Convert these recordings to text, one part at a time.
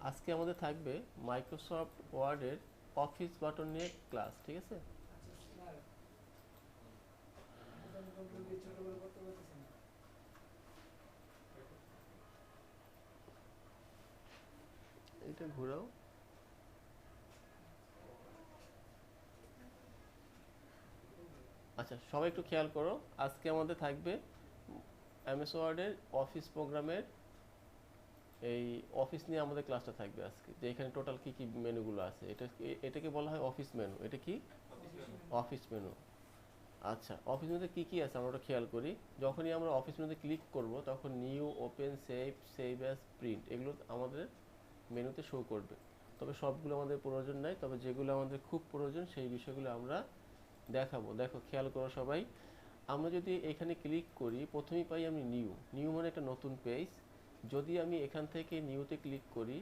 আজকে আমাদের থাকবে মাইক্রোসফট ওয়ার্ডের অফিস বাটন নিয়ে ক্লাস, ঠিক আছে? এটা ঘোরাও। আচ্ছা, সবাই একটু খেয়াল করো। আজকে আমাদের থাকবে এমএস ওয়ার্ডের অফিস প্রোগ্রামের এই অফিস নিয়ে আমাদের ক্লাসটা থাকবে আজকে। যে এখানে টোটাল কি কি মেনুগুলো আছে, এটাকে বলা হয় অফিস মেনু। এটা কি? Office menu. আচ্ছা, অফিস মেনুতে কি কি আছে আমরা ওটা খেয়াল করি। যখনই আমরা অফিস মেনুতে ক্লিক করব তখন new, open, save, save as, print এগুলো আমাদের মেনুতে শো করবে। তবে সবগুলো আমাদের প্রয়োজন নাই, তবে যেগুলো আমাদের খুব প্রয়োজন সেই বিষয়গুলো আমরা দেখাবো। দেখো, খেয়াল করো সবাই। আমরা যদি এখানে ক্লিক করি প্রথমেই পাই আমি নিউ। নিউ মানে একটা নতুন পেজ। যদি আমি এখান থেকে নিউতে ক্লিক করি,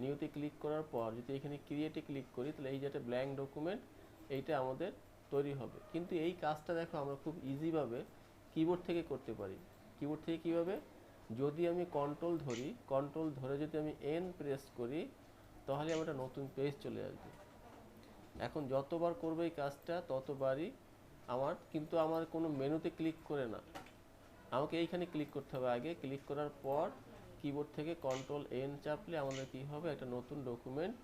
নিউতে ক্লিক করার পর যদি এখানে ক্রিয়েটে ক্লিক করি, তাহলে এই যে একটা ব্ল্যাঙ্ক ডকুমেন্ট, এইটা আমাদের তৈরি হবে। কিন্তু এই কাজটা দেখো আমরা খুব ইজিভাবে কিবোর্ড থেকে করতে পারি। কিবোর্ড থেকে কীভাবে? যদি আমি কন্ট্রোল ধরি, কন্ট্রোল ধরে যদি আমি এন প্রেস করি, তাহলে আমার একটা নতুন পেজ চলে আসবে। এখন যতবার করবো এই কাজটা ততবারই আমার কোনো মেনুতে ক্লিক করে না, আমাকে এইখানে ক্লিক করতে হবে আগে। ক্লিক করার পর কিবোর্ড থেকে কন্ট্রোল এন চাপলে আমাদের কি হবে, একটা নতুন ডকুমেন্ট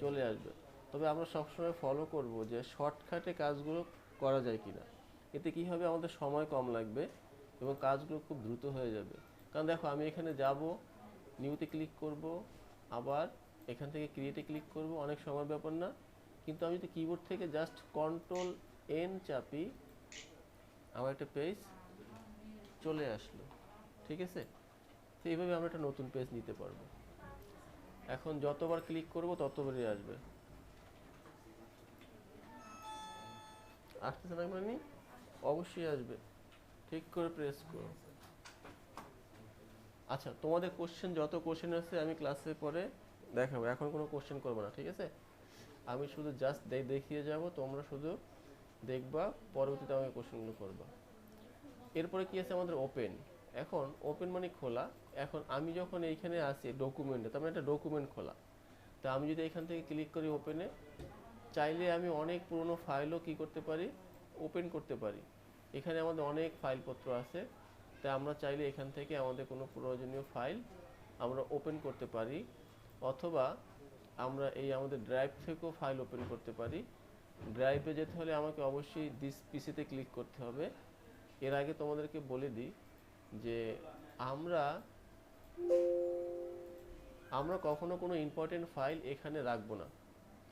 চলে আসবে। তবে আমরা সবসময় ফলো করব যে শর্টকাটে কাজগুলো করা যায় কিনা। এতে কি হবে, আমাদের সময় কম লাগবে এবং কাজগুলো খুব দ্রুত হয়ে যাবে। কারণ দেখো, আমি এখানে যাব, নিউতে ক্লিক করব, আবার এখান থেকে ক্রিয়েটে ক্লিক করব, অনেক সময়ের ব্যাপার না। কিন্তু আমি যদি কিবোর্ড থেকে জাস্ট কন্ট্রোল এন চাপি, আমার একটা পেজ চলে আসলো, ঠিক আছে? তো এইভাবে আমরা একটা নতুন পেজ নিতে পারবো। এখন যতবার ক্লিক করব ততবারই আসবে। আসতেছে না মানে? অবশ্যই আসবে, ঠিক করে প্রেস করো। আচ্ছা, তোমাদের কোশ্চেন, যত কোশ্চেন আছে আমি ক্লাসে পরে দেখাবো। এখন কোনো কোশ্চেন করবো না, ঠিক আছে? আমি শুধু জাস্ট দেখিয়ে যাব, তোমরা শুধু দেখবা, পরবর্তীতে আমাকে কোশ্চেনগুলো করবা। এরপরে কি আছে আমাদের ওপেন। এখন ওপেন মানে খোলা। এখন আমি যখন এইখানে আসি ডকুমেন্টে, তার মানে একটা ডকুমেন্ট খোলা। তা আমি যদি এখান থেকে ক্লিক করি ওপেনে, চাইলে আমি অনেক পুরনো ফাইলও কি করতে পারি, ওপেন করতে পারি। এখানে আমাদের অনেক ফাইলপত্র আছে, তাই আমরা চাইলে এখান থেকে আমাদের কোনো প্রয়োজনীয় ফাইল আমরা ওপেন করতে পারি। অথবা আমরা এই আমাদের ড্রাইভ থেকেও ফাইল ওপেন করতে পারি। ড্রাইভে যেতে হলে আমাকে অবশ্যই দিস পিসিতে ক্লিক করতে হবে। এর আগে তোমাদেরকে বলে দিই যে আমরা আমরা কখনো কোনো ইম্পর্টেন্ট ফাইল এখানে রাখবো না।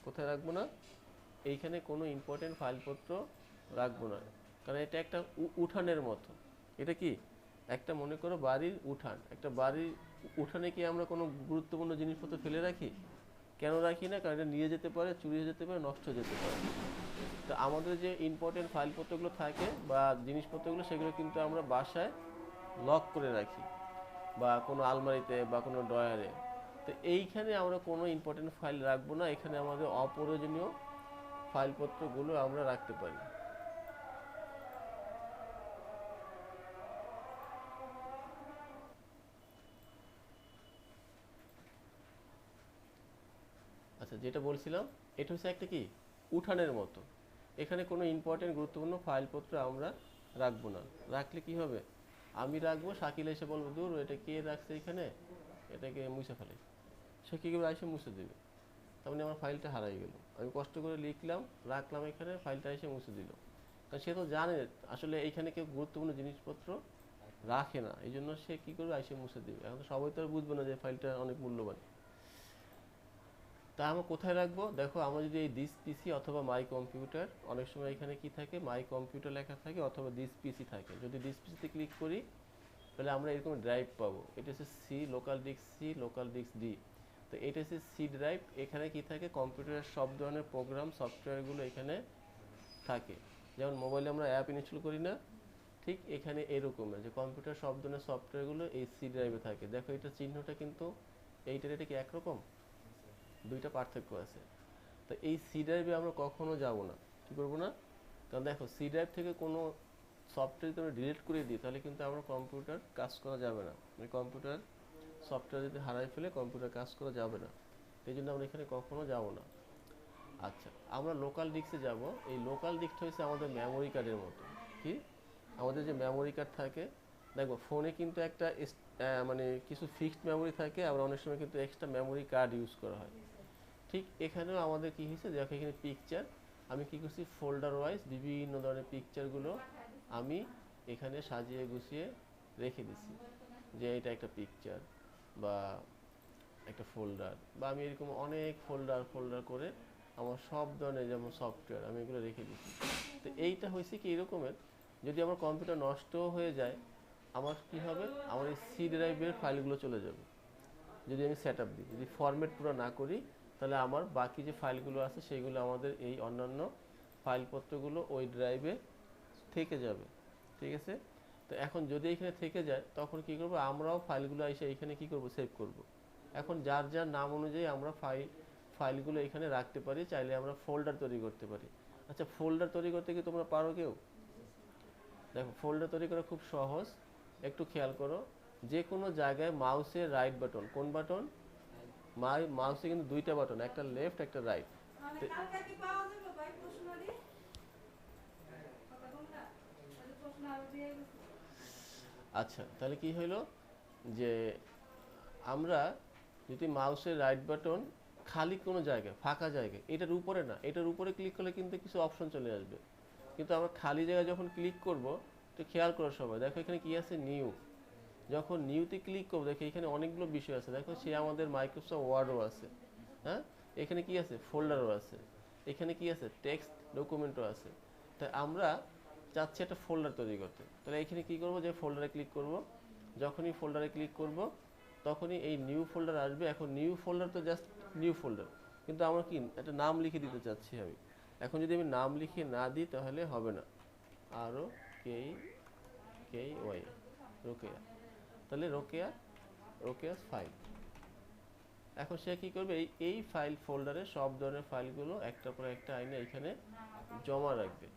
কোথায় রাখবো না? এইখানে কোনো ইম্পর্টেন্ট ফাইলপত্র রাখবো না। কারণ এটা একটা উঠানের মতো। এটা কি? একটা মনে করো বাড়ির উঠান। একটা বাড়ির উঠানে কি আমরা কোনো গুরুত্বপূর্ণ জিনিসপত্র ফেলে রাখি? কেন রাখি না? কারণ এটা নিয়ে যেতে পারে, চুরি হয়ে যেতে পারে, নষ্ট হয়ে যেতে পারে। তো আমাদের যে ইম্পর্টেন্ট ফাইলপত্রগুলো থাকে বা জিনিসপত্রগুলো, সেগুলো কিন্তু আমরা বাসায় লক করে রাখি, বা কোনো আলমারিতে বা কোনো ড্রয়ারে। তো এইখানে আমরা কোনো ইম্পর্টেন্ট ফাইল রাখবো না। এখানে আমাদের অপ্রয়োজনীয় ফাইলপত্রগুলো আমরা রাখতে পারি। আচ্ছা, যেটা বলছিলাম, এটা হচ্ছে একটা কি, উঠানের মতো। এখানে কোনো ইম্পর্টেন্ট গুরুত্বপূর্ণ ফাইলপত্র আমরা রাখবো না। রাখলে কি হবে, আমি রাখবো, শাকিল এসে বলবো দূর এটা কে রাখছে এখানে, এটাকে মুছে ফেলে। সে কী করে এসে মুছে দেবে? তার মানে আমার ফাইলটা হারাই গেল। আমি কষ্ট করে লিখলাম, রাখলাম এখানে, ফাইলটা এসে মুছে দিল। কারণ সে তো জানে আসলে এইখানে কেউ গুরুত্বপূর্ণ জিনিসপত্র রাখে না, এই জন্য সে কী করবে, এসে মুছে দেবে। এখন তো সবাই তো আর বুঝবে না যে ফাইলটা অনেক মূল্যবান। তা আমরা কোথায় রাখবো? দেখো, আমরা যদি এই দিস পিসি অথবা মাই কম্পিউটার, অনেক সময় এখানে কি থাকে, মাই কম্পিউটার লেখা থাকে অথবা দিস পিসি থাকে। যদি দিস পিসিতে ক্লিক করি, তাহলে আমরা এরকম ড্রাইভ পাবো। এটা হচ্ছে C, local disk C, local disk D. তো এটা হচ্ছে সি ড্রাইভ। এখানে কি থাকে, কম্পিউটারের সব ধরনের প্রোগ্রাম সফটওয়্যারগুলো এখানে থাকে। যেমন মোবাইলে আমরা অ্যাপ ইনস্টল করি না, ঠিক এখানে এরকমের যে কম্পিউটার সব ধরনের সফটওয়্যারগুলো এই সি ড্রাইভে থাকে। দেখো, এটা চিহ্নটা কিন্তু এইটার এটা কি একরকম? দুইটা পার্থক্য আছে। তো এই সি ড্রাইভে আমরা কখনো যাব না। কী করবো না? কারণ দেখো, সি ড্রাইভ থেকে কোনো সফটওয়্যার যদি আমরা ডিলিট করে দিই, তাহলে কিন্তু আমরা কম্পিউটার কাজ করা যাবে না। মানে কম্পিউটার সফটওয়্যার যদি হারাই ফেলে কম্পিউটার কাজ করা যাবে না। এই জন্য আমরা এখানে কখনো যাব না। আচ্ছা, আমরা লোকাল ডিস্কে যাব। এই লোকাল ডিস্কটা হচ্ছে আমাদের মেমোরি কার্ডের মতো। কি আমাদের যে মেমোরি কার্ড থাকে, দেখো ফোনে কিন্তু একটা মানে কিছু ফিক্সড মেমোরি থাকে, আবার অনেক সময় কিন্তু এক্সট্রা মেমোরি কার্ড ইউজ করা হয়। ঠিক এখানেও আমাদের কি হয়েছে, দেখো এখানে পিকচার, আমি কি করছি ফোল্ডার ওয়াইজ বিভিন্ন ধরনের পিকচারগুলো আমি এখানে সাজিয়ে গুছিয়ে রেখে দিছি, যে এটা একটা পিকচার বা একটা ফোল্ডার, বা আমি এরকম অনেক ফোল্ডার ফোল্ডার করে আমার সব ধরনের যেমন সফটওয়্যার আমি এগুলো রেখে দিচ্ছি। তো এইটা হয়েছে কি এরকমের, যদি আমার কম্পিউটার নষ্ট হয়ে যায় আমার কি হবে, আমার এই সি ড্রাইভের ফাইলগুলো চলে যাবে। যদি আমি সেট আপ দিই, যদি ফরম্যাট পুরো না করি, তাহলে আমার বাকি যে ফাইলগুলো আছে সেগুলো আমাদের এই অন্যান্য ফাইলপত্রগুলো ওই ড্রাইভে থেকে যাবে। ঠিক আছে? তো এখন যদি এখানে থেকে যায় তখন কি করব, আমরাও ফাইলগুলো এসে এখানে কি করব, সেভ করব। এখন যার যার নাম অনুযায়ী আমরা ফাইলগুলো এখানে রাখতে পারি, চাইলে আমরা ফোল্ডার তৈরি করতে পারি। আচ্ছা, ফোল্ডার তৈরি করতে কি তোমরা পারো কেউ? দেখো ফোল্ডার তৈরি করা খুব সহজ, একটু খেয়াল করো। যে কোনো জায়গায় মাউসের রাইট বাটন, কোন বাটন? মাউসে কিন্তু দুইটা বাটন, একটা লেফট একটা রাইট। আচ্ছা, তাহলে কি হইলো যে আমরা যদি মাউসের রাইট বাটন খালি কোনো জায়গায়, ফাঁকা জায়গায়, এটার উপরে না, এটার উপরে ক্লিক করলে কিন্তু কিছু অপশন চলে আসবে, কিন্তু আমরা খালি জায়গায় যখন ক্লিক করব, তো খেয়াল করো সবাই, দেখো এখানে কি আছে, নিউ। যখন নিউতে ক্লিক করবো দেখো এখানে অনেকগুলো বিষয় আছে, দেখো সে আমাদের মাইক্রোসফট ওয়ার্ডও আছে, হ্যাঁ, এখানে কি আছে, ফোল্ডারও আছে, এখানে কি আছে, টেক্সট ডকুমেন্টও আছে। তাই আমরা চাচ্ছি একটা ফোল্ডার তৈরি করতে, তাহলে এখানে কি করব, যে ফোল্ডারে ক্লিক করব, যখনই ফোল্ডারে ক্লিক করব তখনই এই নিউ ফোল্ডার আসবে। এখন নিউ ফোল্ডার তো জাস্ট নিউ ফোল্ডার, কিন্তু আমার কি একটা নাম লিখে দিতে চাচ্ছি আমি। এখন যদি আমি নাম লিখে না দিই তাহলে হবে না। আরও কে কে ওয়াই, রোকেয়া, তাহলে রোকেয়াস ফাইল। এখন সে কি করবে, এই ফাইল ফোল্ডারে সব ধরনের ফাইলগুলো একটার পর একটা আইনে এখানে জমা রাখবে।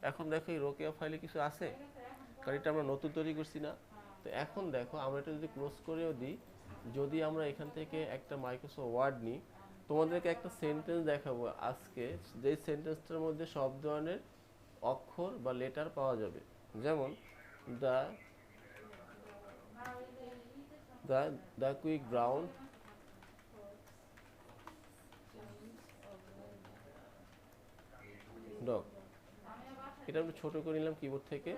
এখন দেখো এই রোকেয়া ফাইলে কিছু আছে, কারণ এটা আমরা নতুন তৈরি করছি না। তো এখন দেখো আমরা এটা যদি ক্লোজ করেও দিই, যদি আমরা এখান থেকে একটা মাইক্রোসফট ওয়ার্ড নিই, তোমাদেরকে একটা সেন্টেন্স দেখাবো আজকে, যে সেন্টেন্সটার মধ্যে সব ধরনের অক্ষর বা লেটার পাওয়া যাবে। যেমন the the the quick brown dog, এটা আমরা ছোট করে নিলাম কিবোর্ড থেকে।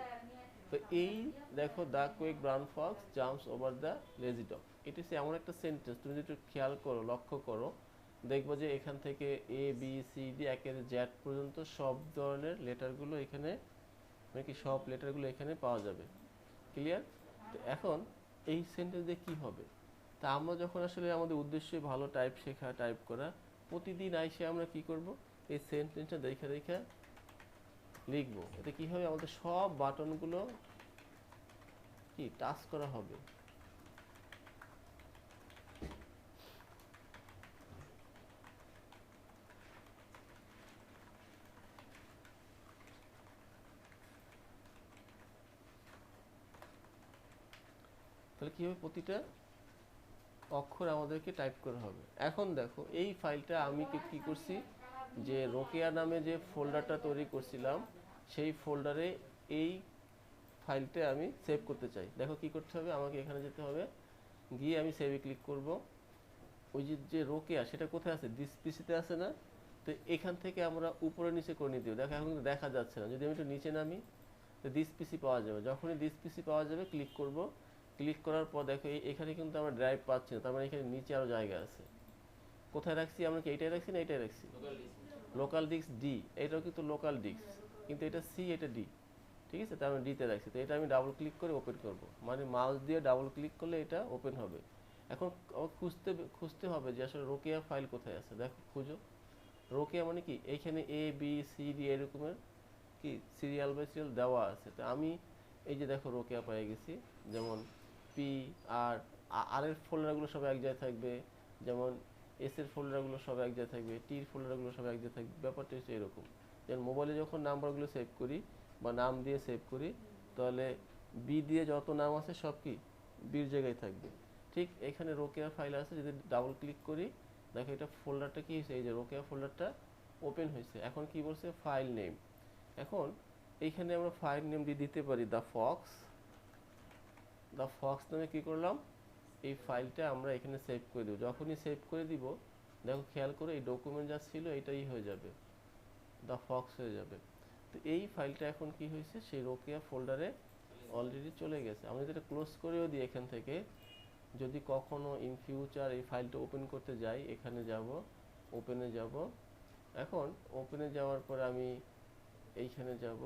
তো এই দেখো the quick brown Fox jumps over the lazy dog, এটা হচ্ছে এমন একটা সেন্টেন্স, তুমি যদি খেয়াল করো, লক্ষ্য করো, দেখবো যে এখান থেকে এ বি সি ডি একের জেড পর্যন্ত সব ধরনের লেটারগুলো এখানে, মানে কি সব লেটারগুলো এখানে পাওয়া যাবে। ক্লিয়ার? তো এখন এই সেন্টেন্স দিয়ে কী হবে, তা আমরা যখন আসলে আমাদের উদ্দেশ্য ভালো টাইপ শেখা, টাইপ করা, প্রতিদিন আইসে আমরা কি করব, এই সেন্টেন্সটা দেখে দেখে লিখবো। এতে কি হবে, আমাদের সব বাটনগুলো কি টাচ করা হবে। তাহলে কি হবে, প্রতিটা অক্ষর আমাদেরকে টাইপ করা হবে। এখন দেখো এই ফাইলটা আমি কি করছি, যে রোকেয়া নামে যে ফোল্ডারটা তৈরি করছিলাম সেই ফোল্ডারে এই ফাইলটা আমি সেভ করতে চাই। দেখো কি করতে হবে, আমাকে এখানে যেতে হবে, গিয়ে আমি সেভে ক্লিক করব। ওই যে রোকেয়া সেটা কোথায় আছে, দিস পিসিতে আছে না, তো এখান থেকে আমরা উপরে নিচে করে নিতে হবে। দেখো এখন কিন্তু দেখা যাচ্ছে না, যদি আমি একটু নিচে নামি তো দিস পিসি পাওয়া যাবে। যখনই দিস পিসি পাওয়া যাবে ক্লিক করব, ক্লিক করার পর দেখো এখানে কিন্তু আমরা ড্রাইভ পাচ্ছি না, তার মানে এখানে নিচে আরও জায়গা আছে। কোথায় রাখছি আমরা, কি এইটাই রাখছি না এইটাই রাখছি, লোকাল ডিস্ক ডি, এটাও কিন্তু লোকাল ডিস্ক, কিন্তু এটা সি এটা ডি, ঠিক আছে, তার মানে ডিতে রাখছি। তো এটা আমি ডাবল ক্লিক করে ওপেন করব, মানে মাউস দিয়ে ডাবল ক্লিক করলে এটা ওপেন হবে। এখন খুঁজতে হবে যে আসলে রোকেয়া ফাইল কোথায় আছে। দেখো খুঁজো, রোকেয়া মানে কি, এইখানে এ বি সি ডি এরকমের কি সিরিয়াল বাই সিরিয়াল দেওয়া আছে। তো আমি এই যে দেখো রোকেয়া পেয়ে গেছি, যেমন পি আর আর এর ফোল্ডারগুলো সব এক জায়গায় থাকবে, যেমন এস এর ফোল্ডারগুলো সব এক জায়গায় থাকবে, টির ফোল্ডারগুলো সব এক জায়গায় থাকবে। ব্যাপারটা হচ্ছে এরকম, যেমন মোবাইলে যখন নাম্বারগুলো সেভ করি বা নাম দিয়ে সেভ করি, তাহলে বি দিয়ে যত নাম আছে সব কি বির জায়গায় থাকবে। ঠিক এখানে রোকেয়া ফাইল আছে, যদি ডাবল ক্লিক করি দেখো এটা ফোল্ডারটা কি হয়েছে, এই যে রোকেয়া ফোল্ডারটা ওপেন হয়েছে। এখন কি বলছে ফাইল নেম, এখন এইখানে আমরা ফাইল নেম দিয়ে দিতে পারি দ্য ফক্স নামে কি করলাম, এই ফাইলটা আমরা এখানে সেভ করে দেব। যখনই সেভ করে দিব দেখো খেয়াল করে এই ডকুমেন্ট যা ছিল এটাই হয়ে যাবে, দ্য ফক্স হয়ে যাবে। তো এই ফাইলটা এখন কি হয়েছে সেই রোকেয়া ফোল্ডারে অলরেডি চলে গেছে। আমরা যেটা ক্লোজ করেও দিই এখান থেকে, যদি কখনো ইন ফিউচার এই ফাইলটা ওপেন করতে যাই এখানে যাব, ওপেনে যাব। এখন ওপেনে যাওয়ার পর আমি এইখানে যাব,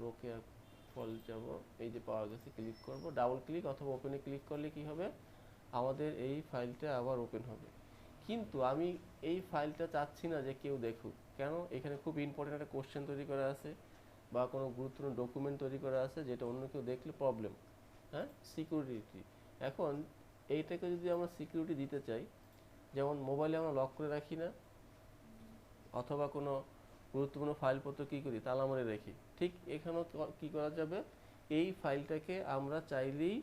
রোকেয়া ফল যাব, এই যে পাওয়া গেছে, ক্লিক করব, ডাবল ক্লিক অথবা ওপেনে ক্লিক করলে কি হবে আমাদের এই ফাইলটা আবার ওপেন হবে। কিন্তু আমি এই ফাইলটা চাচ্ছি না যে কেউ দেখুক, কেন, এখানে খুব ইম্পর্টেন্ট একটা কোশ্চেন তৈরি করা আছে বা কোনো গুরুত্বপূর্ণ ডকুমেন্ট তৈরি করা আছে যেটা অন্য কেউ দেখলে প্রবলেম, হ্যাঁ, সিকিউরিটি। এখন এইটাকে যদি আমরা সিকিউরিটি দিতে চাই, যেমন মোবাইলে আমরা লক করে রাখি না, অথবা কোনো গুরুত্বপূর্ণ ফাইলপত্র কী করি তালা মারে রাখি, ঠিক এখানেও কী করা যাবে, এই ফাইলটাকে আমরা চাইলেই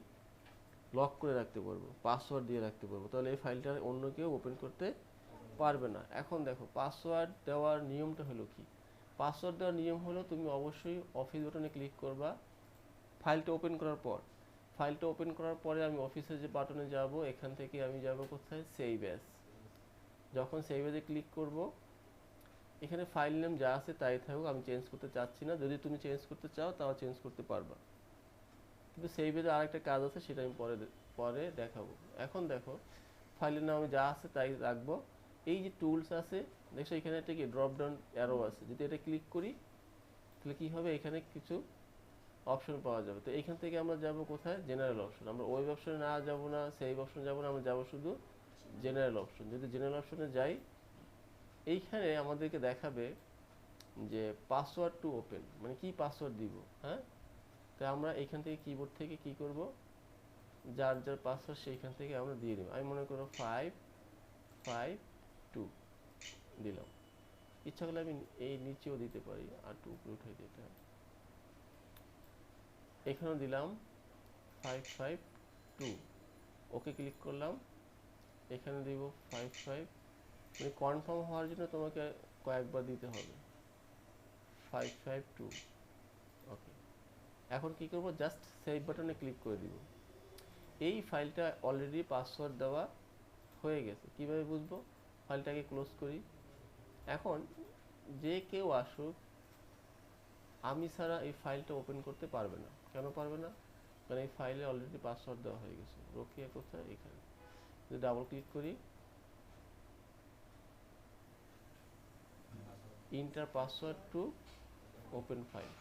লক করে রাখতে পারবো, পাসওয়ার্ড দিয়ে রাখতে পারবো, তাহলে এই ফাইলটা অন্য কেউ ওপেন করতে পারবে না। এখন দেখো পাসওয়ার্ড দেওয়ার নিয়মটা হলো কি, পাসওয়ার্ড দেওয়ার নিয়ম হলো তুমি অবশ্যই অফিস বাটনে ক্লিক করবা ফাইলটা ওপেন করার পর। ফাইলটা ওপেন করার পরে আমি অফিসের যে বাটনে যাব, এখান থেকে আমি যাব কোথায়, সেভ অ্যাজ। যখন সেভ অ্যাজে ক্লিক করব, এখানে ফাইল নেম যা আছে তাই থাকুক, আমি চেঞ্জ করতে চাচ্ছি না, যদি তুমি চেঞ্জ করতে চাও তাও চেঞ্জ করতে পারবা, কিন্তু সেভ অ্যাজে আরেকটা কাজ আছে সেটা আমি পরে দেখাবো। এখন দেখো ফাইলের নাম আমি যা আছে তাই রাখবো। এই যে টুলস আছে দেখো এখানে একটা কি ড্রপ ডাউন অ্যারো আছে, যদি এটা ক্লিক করি তাহলে কি হবে, এখানে কিছু অপশন পাওয়া যাবে। তো এখান থেকে আমরা যাব কোথায়, জেনারেল অপশন। আমরা ওয়েব অপশনে না যাব না, সেভ অপশন যাব না, আমরা যাব শুধু জেনারেল অপশন। যদি জেনারেল অপশনে যাই, এইখানে আমাদেরকে দেখাবে যে পাসওয়ার্ড টু ওপেন, মানে কি পাসওয়ার্ড দিব, হ্যাঁ। তো আমরা এইখান থেকে কিবোর্ড থেকে কি করব, যার যার পাসওয়ার্ড সেইখান থেকে আমরা দিয়ে দেব। আমি মনে করো 552 দিলাম, ইচ্ছা করলে আমি এই নিচেও দিতে পারি, আর টু উপরে উঠে দিতে হবে, এখানেও দিলাম 552, ওকে ক্লিক করলাম, এখানে দিব 55, মানে কনফার্ম হওয়ার জন্য তোমাকে কয়েকবার দিতে হবে 552, ওকে। এখন কি করব, জাস্ট সেভ বাটনে ক্লিক করে দিব। এই ফাইলটা অলরেডি পাসওয়ার্ড দেওয়া হয়ে গেছে। কিভাবে বুঝবো, ফাইলটাকে ক্লোজ করি। এখন যে কেউ আসুক আমি ছাড়া এই ফাইলটা ওপেন করতে পারবে না। কেন পারবে না, কারণ এই ফাইলে অলরেডি পাসওয়ার্ড দেওয়া হয়ে গেছে। রোকেয়া কোথায়, এখানে। যদি ডাবল ক্লিক করি, inter password to open file,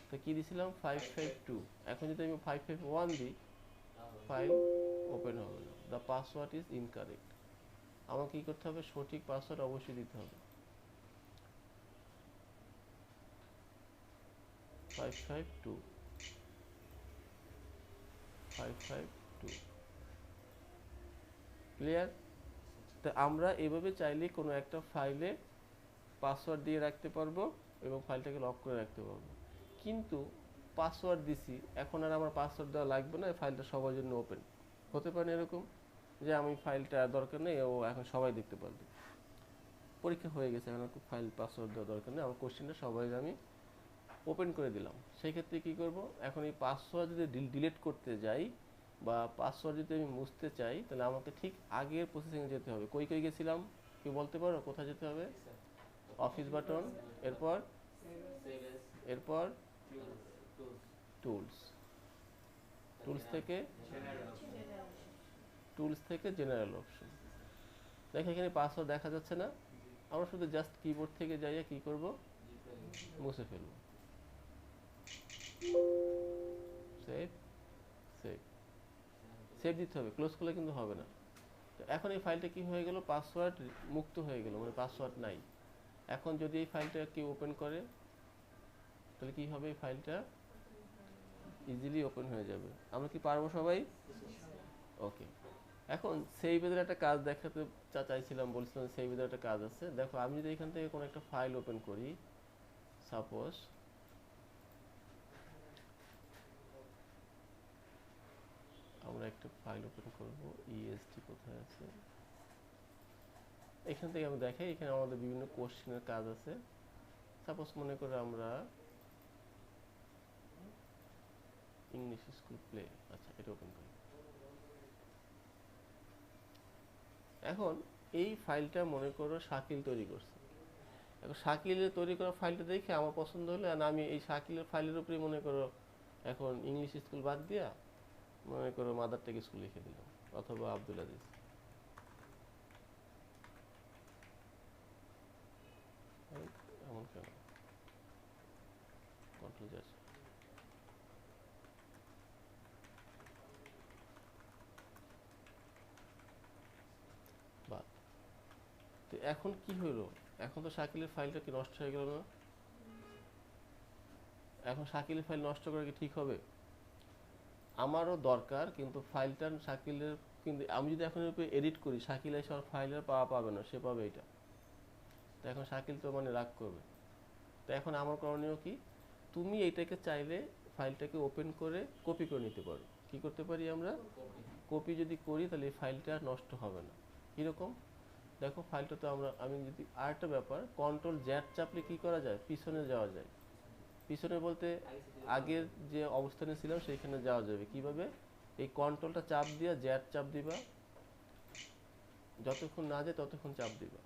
তো কি দিছিলাম 552। এখন যদি আমি 551 দিই ফাইল ওপেন হবে না, দ্য পাসওয়ার্ড ইজ ইনকারেক্ট। আমাকে কি করতে হবে, সঠিক পাসওয়ার্ড অবশ্যই দিতে হবে, 552 552, ক্লিয়ার। তো আমরা এভাবে চাইলে কোনো একটা ফাইলে পাসওয়ার্ড দিয়ে রাখতে পারবো এবং ফাইলটাকে লক করে রাখতে পারবো। কিন্তু পাসওয়ার্ড দিছি, এখন আর আমার পাসওয়ার্ড দেওয়া লাগবে না, ফাইলটা সবার জন্য ওপেন হতে পারে এরকম, যে আমি ফাইলটা দরকার নেই, ও এখন সবাই দেখতে পারবে, পরীক্ষা হয়ে গেছে, এখন ফাইল পাসওয়ার্ড দেওয়া দরকার নেই, আমার কোশ্চেনটা সবাই আমি ওপেন করে দিলাম। সেই ক্ষেত্রে কী করব, এখন এই পাসওয়ার্ড যদি ডিলিট করতে যাই বা পাসওয়ার্ড যদি আমি মুছতে চাই, তাহলে আমাকে ঠিক আগের প্রসেসিংয়ে যেতে হবে। কই গেছিলাম, কি বলতে পারো কোথায় যেতে হবে, অফিস বাটন, এরপর এরপর টুলস, টুলস থেকে জেনারেল অপশন। দেখো এখানে পাসওয়ার্ড দেখা যাচ্ছে না, আমরা শুধু জাস্ট কিবোর্ড থেকে যাইয়া কি করব, মুছে ফেলব, সেভ সেভ সেভ দিতে হবে, ক্লোজ করলে কিন্তু হবে না। তো এখন এই ফাইলটা কি হয়ে গেল, পাসওয়ার্ড মুক্ত হয়ে গেল, মানে পাসওয়ার্ড নাই। এখন যদি এই ফাইলটা কেউ ওপেন করে তাহলে কি হবে, এই ফাইলটা ইজিলি ওপেন হয়ে যাবে। আমরা কি পারবো সবাই, ওকে। এখন সেই ভিতরে একটা কাজ দেখাতে চাইছিলাম, বলছিলাম সেই ভিতরে একটা কাজ আছে। দেখো আমি যদি এখান থেকে কোনো একটা ফাইল ওপেন করি, সাপোজ আমরা একটা ফাইল ওপেন করব, ইএসটি কোথায় আছে, এখান থেকে আমি দেখাই, এখানে আমাদের বিভিন্ন কোশ্চেনের কাজ আছে। সাপোজ মনে করে আমরা ইংলিশ স্কুল প্লে, আচ্ছা এটা ওপেন করি। এখন এই ফাইলটা মনে করো শাকিল তৈরি করছে। এখন শাকিলের তৈরি করা ফাইলটা দেখে আমার পছন্দ হলো, আর আমি এই শাকিলের ফাইলের উপরে মনে করো এখন ইংলিশ স্কুল বাদ দিয়া মনে করো মাদার টেক স্কুল লিখে দিলাম, অথবা আব্দুল আজিজ। এমন কেন? কন্ট্রোল জেড বাদ। তো এখন কি হলো? এখন তো শাকিলের ফাইলটা কি নষ্ট হয়ে গেল না? এখন শাকিলের ফাইল নষ্ট করা কি ঠিক হবে? আমারও দরকার, কিন্তু ফাইলটা শাকিলের, কিন্তু আমি যদি এখন এডিট করি শাকিল এসে আর ফাইলের পাবে না, সে পাবে এটা। তো এখন শাকিল তো মানে রাগ করবে। তো এখন আমার করণীয় কি? তুমি এইটাকে চাইলে ফাইলটাকে ওপেন করে কপি করে নিতে পারো। কি করতে পারি আমরা? কপি যদি করি তাহলে এই ফাইলটা নষ্ট হবে না। কীরকম? দেখো ফাইলটা তো আমি যদি আরেকটা ব্যাপার, কন্ট্রোল জ্যাড চাপলে কি করা যায়? পিছনে যাওয়া যায়। পিছনে বলতে আগের যে অবস্থানে ছিলাম সেইখানে যাওয়া যাবে কিভাবে? এই কন্ট্রোলটা চাপ দিয়ে জ্যাড চাপ দিবা, যতক্ষণ না যায় ততক্ষণ চাপ দিবা।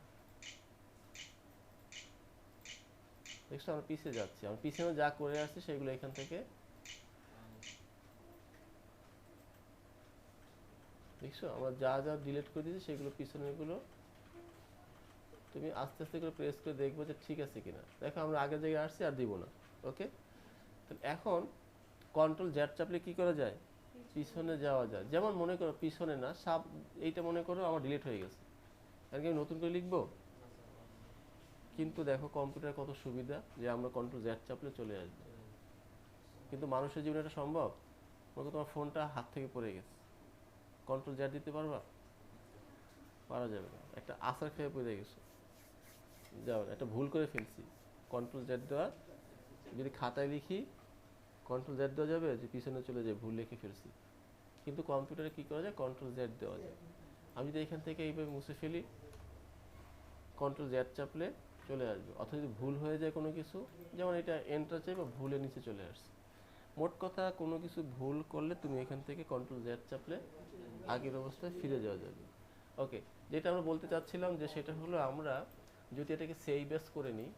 দেখছো আমরা পিছিয়ে যাচ্ছি, আমরা পিছনে যা করে আসছি সেগুলো এখান থেকে দেখছো, আমরা যা যা ডিলিট করে দিয়েছি সেগুলো পিছনের গুলো তুমি আস্তে আস্তে করে প্রেস করে দেখবো যে ঠিক আছে কিনা। দেখো আমরা আগের জায়গায় আসছি, আর দিব না। ওকে, তাহলে এখন কন্ট্রোল জ্যাড চাপলে কি করা যায়? পিছনে যাওয়া যায়। যেমন মনে করো পিছনে না, এইটা মনে করো আমার ডিলিট হয়ে গেছে, কারণ কি আমি নতুন করে লিখবো? কিন্তু দেখো কম্পিউটার কত সুবিধা যে আমরা কন্ট্রোল জ্যাড চাপলে চলে আসবে। কিন্তু মানুষের জীবনে এটা সম্ভব? মনে করো তোমার ফোনটা হাত থেকে পড়ে গেছে, কন্ট্রোল জ্যাড দিতে পারবা? পারা যাবে না। একটা আছাড় খেয়ে পড়ে গেছো, যাও না, একটা ভুল করে ফেলছি, কন্ট্রোল জেড দেওয়া, যদি খাতায় লিখি কন্ট্রোল জেড দেওয়া যাবে যে পিছনে চলে যায়, ভুল লিখে ফেলছি। কিন্তু কম্পিউটারে কি করা যায়? কন্ট্রোল জেড দেওয়া যায়। আমি যদি এখান থেকে এইভাবে মুছে ফেলি, কন্ট্রোল জেড চাপলে চলে আসবে। অথবা যদি ভুল হয়ে যায় কোনো কিছু, যেমন এটা এন্টার চাই বা ভুলের নিচে চলে আসছে। মোট কথা কোনো কিছু ভুল করলে তুমি এখান থেকে কন্ট্রোল জেড চাপলে আগের অবস্থায় ফিরে যাওয়া যাবে। ওকে, যেটা আমরা বলতে চাচ্ছিলাম যে সেটা হলো আমরা যদি এটাকে সেভ এস করে নিই,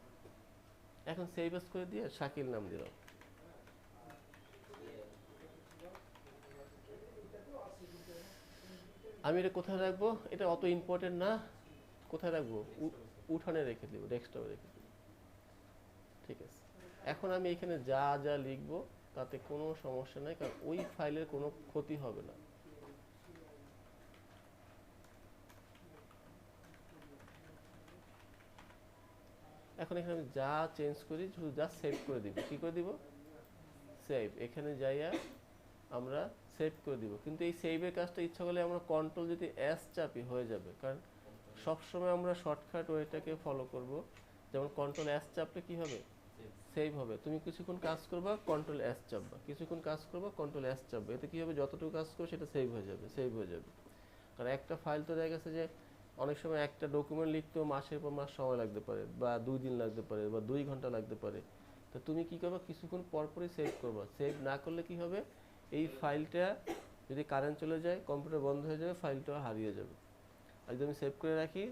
এখন সেভ এস করে দিয়ে শাকিল নাম দিলাম। আমি এটা কোথায় রাখবো? এটা অত ইম্পর্টেন্ট না। কোথায় রাখবো? উঠানে রেখে দেবো, ডেস্কটপে রেখে দেবো। ঠিক আছে, এখন আমি এখানে যা যা লিখবো তাতে কোনো সমস্যা নাই, কারণ ওই ফাইলের কোনো ক্ষতি হবে না। এখন এখানে আমি যা চেঞ্জ করি শুধু জাস্ট সেভ করে দিব। কি করে দিব? সেভ। এখানে যাইয়া আমরা সেভ করে দিব। কিন্তু এই সেভের কাজটা ইচ্ছা করলে আমরা কন্ট্রোল যদি এস চাপি হয়ে যাবে, কারণ সবসময় আমরা শর্টকাট ওয়েটাকে ফলো করব। যেমন কন্ট্রোল এস চাপলে কি হবে? সেভ হবে। তুমি কিছুক্ষণ কাজ করবা, কন্ট্রোল এস চাপবা, কিছুক্ষণ কাজ করবা, কন্ট্রোল এস চাপবা, এতে কি হবে? যতটুকু কাজ করবে সেটা সেভ হয়ে যাবে, সেভ হয়ে যাবে। কারণ একটা ফাইল তো দেখা গেছে যে অনেক সময় একটা ডকুমেন্ট লিখতেও মাসের পর মাস সময় লাগতে পারে, বা 2 দিন লাগতে পারে, বা 2 ঘন্টা লাগতে পারে। তো তুমি কি করবা? কিছুক্ষণ পরপরই সেভ করবা। সেভ না করলে কি হবে? এই ফাইলটা যদি কারেন্ট চলে যায়, কম্পিউটার বন্ধ হয়ে যাবে, ফাইলটা হারিয়ে যাবে। আর যদি আমি সেভ করে রাখি,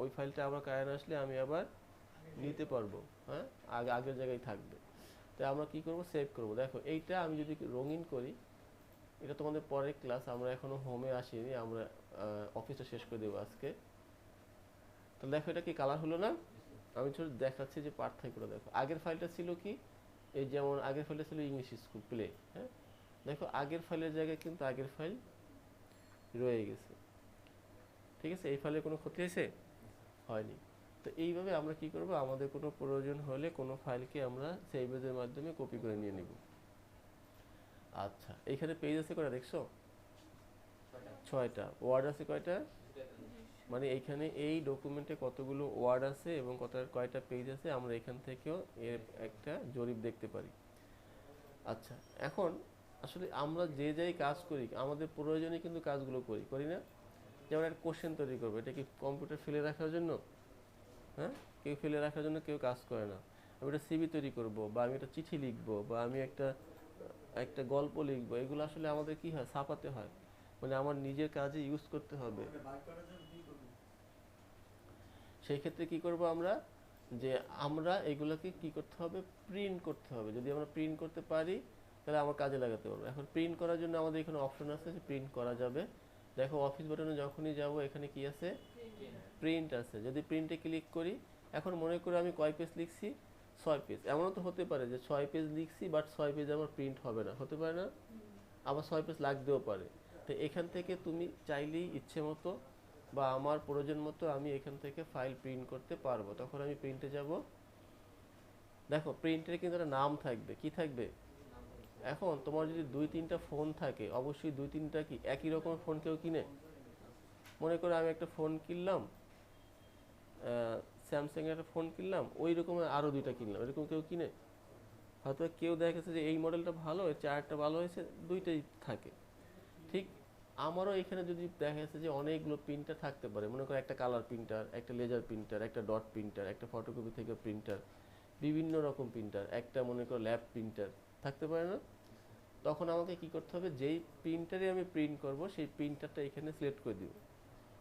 ওই ফাইলটা আবার কারেন্ট আসলে আমি আবার নিতে পারবো। হ্যাঁ, আগের জায়গায় থাকবে। তাই আমরা কি করব? সেভ করব। দেখো এইটা আমি যদি রঙিন করি, এটা তোমাদের পরের ক্লাস, আমরা এখনো হোমে আসিনি, আমরা অফিসে শেষ করে দেবো আজকে। তো দেখো এটা কি কালার হলো না? আমি ছোট দেখাচ্ছি যে পার্থক্যটা দেখো। আগের ফাইলটা ছিল কি, এই যেমন আগের ফাইলটা ছিল ইংলিশ স্কুল প্লে। হ্যাঁ, দেখো আগের ফাইলের জায়গায় কিন্তু আগের ফাইল রয়ে গেছে। ঠিক আছে, এই ফাইলের কোনো ক্ষতি হয়েছে? হয়নি। তো এইভাবে আমরা কি করব? আমাদের কোনো প্রয়োজন হলে কোনো ফাইলকে আমরা সেভ এজের মাধ্যমে কপি করে নিয়ে নিব। আচ্ছা, এইখানে পেজ আছে কয়টা দেখছো? 6টা। ওয়ার্ড আছে কয়টা? মানে এইখানে এই ডকুমেন্টে কতগুলো ওয়ার্ড আছে এবং কয়টা পেজ আছে আমরা এখান থেকেও এর একটা জরিপ দেখতে পারি। আচ্ছা, এখন আসলে আমরা যে যাই কাজ করি আমাদের প্রয়োজনে কিন্তু কাজগুলো করি, করি না? যেমন একটা কোশ্চেন তৈরি করবো, এটা কি কম্পিউটার ফেলে রাখার জন্য? হ্যাঁ, কেউ ফেলে রাখার জন্য কেউ কাজ করে না। আমি একটা সিভি তৈরি করব, বা আমি একটা চিঠি লিখবো, বা আমি একটা একটা গল্প লিখবো, এগুলো আসলে আমাদের কি হয়, ছাপাতে হয়, মানে আমার নিজের কাজে ইউজ করতে হবে। সেই ক্ষেত্রে কি করব আমরা, যে আমরা এগুলোকে কি করতে হবে, প্রিন্ট করতে হবে। যদি আমরা প্রিন্ট করতে পারি তাহলে আমার কাজে লাগাতে পারবো। এখন প্রিন্ট করার জন্য আমাদের এখানে অপশন আছে যে প্রিন্ট করা যাবে। দেখো অফিস বাটনে যখনই যাব এখানে কি আছে, প্রিন্ট আছে। যদি প্রিন্টে ক্লিক করি, এখন মনে করে আমি কয় পেজ লিখছি, 6 পেজ। এমনও তো হতে পারে যে 6 পেজ লিখছি, বাট 6 পেজ আমার প্রিন্ট হবে না, হতে পারে না? আবার 6 পেজ লাগতেও পারে। তো এখান থেকে তুমি চাইলেই ইচ্ছে মতো বা আমার প্রয়োজন মতো আমি এখান থেকে ফাইল প্রিন্ট করতে পারবো। তখন আমি প্রিন্টে যাব, দেখো প্রিন্টের কিন্তু একটা নাম থাকবে, কি থাকবে? এখন তোমার যদি 2-3টা ফোন থাকে, অবশ্যই 2-3টা কি একই রকম ফোন কেউ কিনে? মনে করো আমি একটা ফোন কিনলাম, স্যামসাং এর একটা ফোন কিনলাম, ওই রকমের আরো 2টা কিনলাম, এরকম কেউ কিনে? হয়তো কেউ দেখেছে যে এই মডেলটা ভালো, এর চার্টটা ভালো হয়েছে, 2টাই থাকে। ঠিক আমারও এখানে যদি দেখা যাচ্ছে যে অনেকগুলো প্রিন্টার থাকতে পারে, মনে করো একটা কালার প্রিন্টার, একটা লেজার প্রিন্টার, একটা ডট প্রিন্টার, একটা ফটোকপি থেকে প্রিন্টার, বিভিন্ন রকম প্রিন্টার, একটা মনে করো ল্যাব প্রিন্টার থাকতে পারে না? তখন আমাকে কি করতে হবে, যেই প্রিন্টারে আমি প্রিন্ট করব সেই প্রিন্টারটা এখানে সিলেক্ট করে দিব।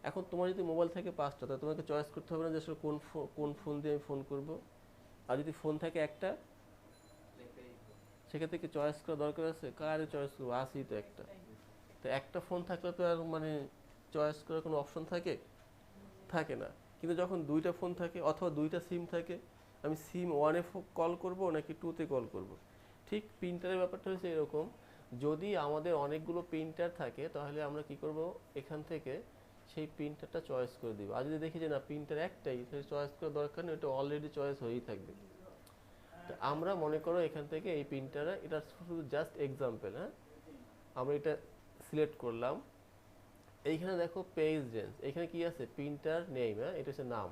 এখন তোমার যদি মোবাইল থাকে 5টা, তাহলে তোমাকে চয়েস করতে হবে না যে আসলে কোন ফোন দিয়ে আমি ফোন করব। আর যদি ফোন থাকে একটা, সেক্ষেত্রে কি চয়েস করা দরকার আছে? কারে চয়েস করবো, আসি তো একটা। তো একটা ফোন থাকলে তো আর মানে চয়েস করার কোনো অপশন থাকে? থাকে না। কিন্তু যখন 2টা ফোন থাকে অথবা 2টা সিম থাকে, আমি সিম 1-এ কল করব নাকি 2-তে কল করব। ঠিক প্রিন্টারের ব্যাপারটা হচ্ছে এরকম, যদি আমাদের অনেকগুলো প্রিন্টার থাকে তাহলে আমরা কি করব, এখান থেকে সেই প্রিন্টারটা চয়েস করে দিব। আর যদি দেখি যে না প্রিন্টার একটাই, তাহলে চয়েস করার দরকার নেই, ওটা অলরেডি চয়েস হয়েই থাকবে। তো আমরা মনে করো এখান থেকে এই প্রিন্টারে, এটা শুধু জাস্ট এক্সাম্পল, হ্যাঁ, আমরা এটা সিলেক্ট করলাম। এইখানে দেখো পেজ রেঞ্জ, এখানে কি আছে, প্রিন্টার নেম, হ্যাঁ, এটা হচ্ছে নাম।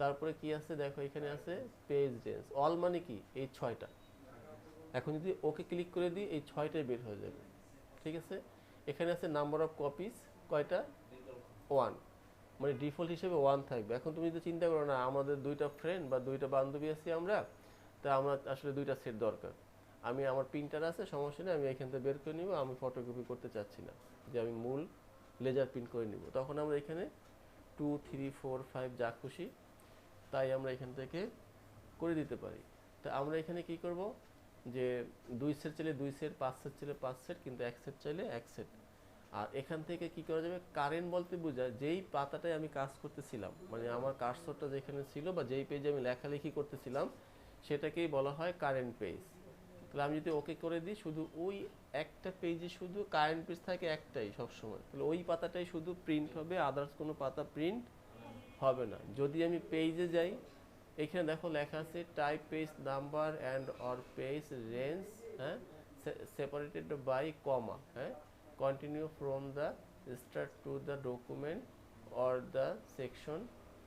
তারপরে কি আছে দেখো, এখানে আছে পেজ রেঞ্জ, অল মানে কি এই 6টা। এখন যদি ওকে ক্লিক করে দিই এই 6টাই বের হয়ে যাবে। ঠিক আছে, এখানে আছে নাম্বার অফ কপিস, কয়টা, 1, মানে ডিফল্ট হিসেবে 1 থাকবে। এখন তুমি যদি চিন্তা করো না আমাদের 2টা ফ্রেন্ড বা 2টা বান্ধবী আছি আমরা, তা আমরা আসলে 2টা সেট দরকার। আমি আমার প্রিন্টার আছে, সমস্যা নেই, আমি এখান থেকে বের করে নিব, আমি ফটোকপি করতে চাচ্ছি না, যে আমি মূল লেজার প্রিন্ট করে নিব। তখন আমরা এখানে 2, 3, 4, 5 যা খুশি তাই আমরা এখান থেকে করে দিতে পারি। তা আমরা এখানে কি করব, যে 2 সেট চাইলে 2 সেট, 5 সেট চাইলে 5 সেট, কিন্তু 1 সেট চাইলে 1 সেট। আর এখান থেকে কি করা যাবে, কারেন্ট বলতে বোঝায় যেই পাতাটায় আমি কাজ করতেছিলাম, মানে আমার কার্সরটা যেখানে ছিল বা যেই পেজে আমি লেখালেখি করতেছিলাম সেটাকেই বলা হয় কারেন্ট পেজ। তাহলে আমি যদি ওকে করে দিই, শুধু ওই একটা পেজে শুধু কারেন্ট পেজ থাকে একটাই সবসময়, তাহলে ওই পাতাটাই শুধু প্রিন্ট হবে, আদার্স কোনো পাতা প্রিন্ট হবে না। যদি আমি পেজে যাই, এখানে দেখো লেখা আছে type page number and or page range, হ্যাঁ, সেপারেটেড বাই কমা, হ্যাঁ, continue from the start to the document or the section,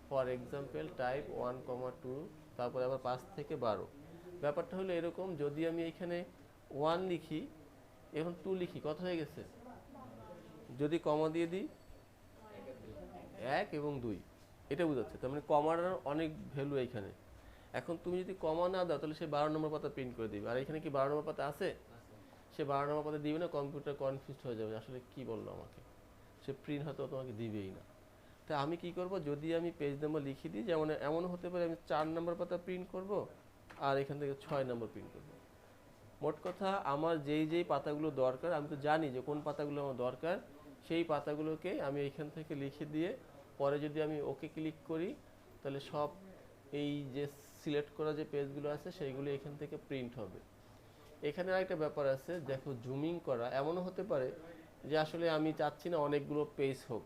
for example type 1, 2, তারপরে আবার 5 থেকে 12। ব্যাপারটা হলো এরকম, যদি আমি এখানে 1 লিখি, এখন 2 লিখি, কত হয়ে গেছে? যদি কমা দিয়ে দিই 1 এবং 2, এটা বোঝাচ্ছে। তার মানে কমার অনেক ভ্যালু এইখানে। এখন তুমি যদি কমা না দাও তাহলে সে 12 নম্বর পাতা প্রিন্ট করে দিবে। আর এখানে কি 12 নম্বর পাতা আছে? সে 12 নম্বর পাতা দিবে না, কম্পিউটার কনফিউজ হয়ে যাবে আসলে কি বললো আমাকে, সে প্রিন্ট হয়তো তোমাকে দিবেই না। তা আমি কি করব, যদি আমি পেজ নাম্বার লিখে দিই, যেমন এমন হতে পারে আমি 4 নম্বর পাতা প্রিন্ট করব আর এখান থেকে 6 নম্বর প্রিন্ট করব। মোট কথা আমার যেই যেই পাতাগুলো দরকার, আমি তো জানি যে কোন পাতাগুলো আমার দরকার, সেই পাতাগুলোকে আমি এইখান থেকে লিখে দিয়ে পরে যদি আমি ওকে ক্লিক করি তাহলে সব এই যে সিলেক্ট করা যে পেজগুলো আছে সেইগুলো এখান থেকে প্রিন্ট হবে। এখানে আরেকটা ব্যাপার আছে, দেখো জুমিং করা, এমনও হতে পারে যে আসলে আমি চাচ্ছি না অনেকগুলো পেজ হোক,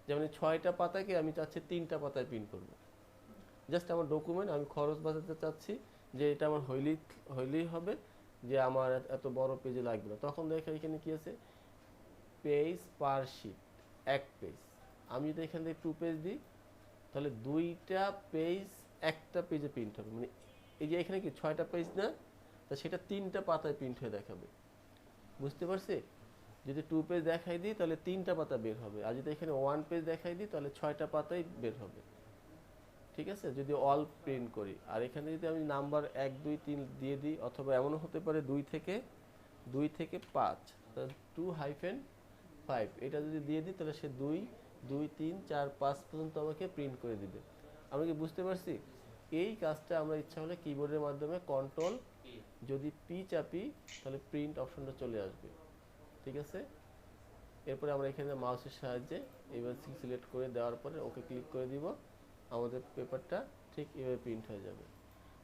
যেমন 6টা পাতাকে আমি চাচ্ছি 3টা পাতায় প্রিন্ট করব। জাস্ট আমার ডকুমেন্ট আমি খরচ বাঁচাতে চাচ্ছি, যে এটা আমার হইলেই হবে, যে আমার এত বড় পেজে লাগবে না। তখন দেখো এখানে কি আছে, পেজ পার শিট, 1 পেজ। আমি যদি এখান থেকে 2 পেজ দিই তাহলে 2টা পেজ একটা পেজে প্রিন্ট হবে, মানে এই যে এখানে কি 6টা পেজ না, তা সেটা 3টা পাতায় প্রিন্ট হয়ে দেখাবে। বুঝতে পারছি? যদি 2 পেজ দেখাই দিই তাহলে 3টা পাতা বের হবে, আর যদি এখানে 1 পেজ দেখাই দিই তাহলে 6টা পাতাই বের হবে। ঠিক আছে, যদি অল প্রিন্ট করি। আর এখানে যদি আমি নাম্বার 1 2 3 দিয়ে দিই, অথবা এমনও হতে পারে 2 থেকে 5, তাহলে 2-5 এটা যদি দিয়ে দিই তাহলে সে 2 2 3 4 5 পর্যন্ত আমাকে প্রিন্ট করে দিবে। আমরা কি বুঝতে পারছি? এই কাজটা আমরা ইচ্ছা হলে কিবোর্ডের মাধ্যমে কন্ট্রোল যদি পি চাপি তাহলে প্রিন্ট অপশনটা চলে আসবে। ঠিক আছে, এরপরে আমরা এখানে মাউসের সাহায্যে এইবার সিলেক্ট করে দেওয়ার পরে ওকে ক্লিক করে দিব, আমাদের পেপারটা ঠিক এভাবে প্রিন্ট হয়ে যাবে।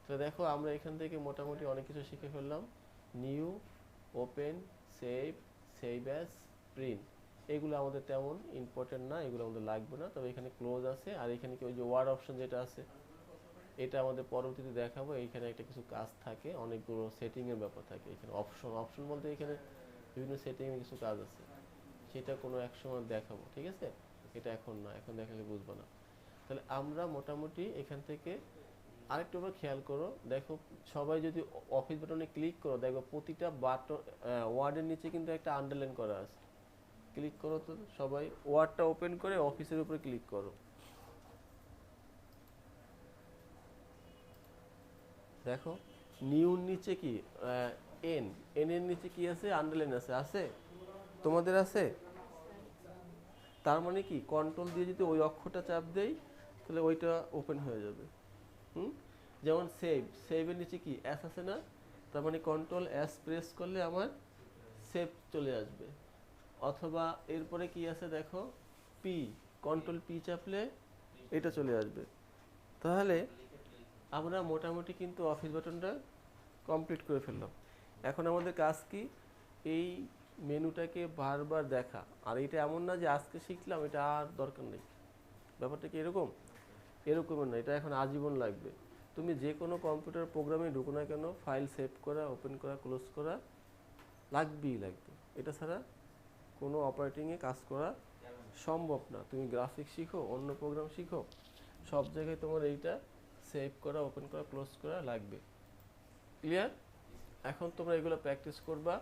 তো দেখো আমরা এখান থেকে মোটামুটি অনেক কিছু শিখে ফেললাম। New, open, save, save as, print, এগুলো আমাদের তেমন ইম্পর্টেন্ট না, এগুলো আমাদের লাগবে না। তবে এখানে ক্লোজ আছে, আর এখানে কি ওই যে ওয়ার্ড অপশন যেটা আছে এটা আমাদের পরবর্তীতে দেখাবো। এইখানে একটা কিছু কাজ থাকে, অনেকগুলো সেটিংয়ের ব্যাপার থাকে। এখানে অপশন বলতে এখানে বিভিন্ন সেটিংয়ের কিছু কাজ আছে, সেটা কোনো এক সময় দেখাবো। ঠিক আছে, এটা এখন না, এখন দেখালে বুঝবো না। তাহলে আমরা মোটামুটি এখান থেকে আরেকটু আবার খেয়াল করো, দেখো সবাই যদি অফিস বাটনে ক্লিক করো দেখো প্রতিটা বাটন ওয়ার্ডের নিচে কিন্তু একটা আন্ডারলাইন করা আছে। ক্লিক করো তো সবাই, ওয়ার্ডটা ওপেন করে অফিসের উপরে ক্লিক করো, দেখো নিউর নিচে কি এন, এন এর নিচে কি আছে? আন্ডারলাইন আছে, আছে তোমাদের আছে? তার মানে কি কন্ট্রোল দিয়ে যদি ওই অক্ষরটা চাপ দেই তাহলে ওইটা ওপেন হয়ে যাবে। হুম, যেমন সেভের নিচে কি এস আছে না, তার মানে কন্ট্রোল এস প্রেস করলে আমার সেভ চলে আসবে। অথবা এরপরে কি আছে দেখো, পি, কন্ট্রোল পি চাপলে এটা চলে আসবে। তাহলে আমরা মোটামুটি কিন্তু অফিস বাটনটা কমপ্লিট করে ফেললাম। এখন আমাদের কাজ কি, এই মেনুটাকে বারবার দেখা। আর এটা এমন না যে আজকে শিখলাম এটা আর দরকার নেই, ব্যাপারটা কি এরকম? এরকম না, এটা এখন আজীবন লাগবে। তুমি যে কোনো কম্পিউটার প্রোগ্রামে ঢুকো না কেন, ফাইল সেভ করা, ওপেন করা, ক্লোজ করা লাগবেই লাগবে। এটা ছাড়া কোনো অপারেটিংয়ে কাজ করা সম্ভব না। তুমি গ্রাফিক্স শিখো, অন্য প্রোগ্রাম শিখো, সব জায়গায় তোমার এইটা সেভ করা, ওপেন করা, ক্লোজ করা লাগবে। ক্লিয়ার? এখন তোমরা এগুলো প্র্যাকটিস করবা,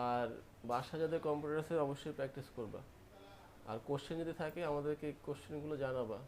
আর বাসা যাদের কম্পিউটার আছে অবশ্যই প্র্যাকটিস করবা। আর কোশ্চেন যদি থাকে আমাদেরকে কোশ্চেনগুলো জানাবা।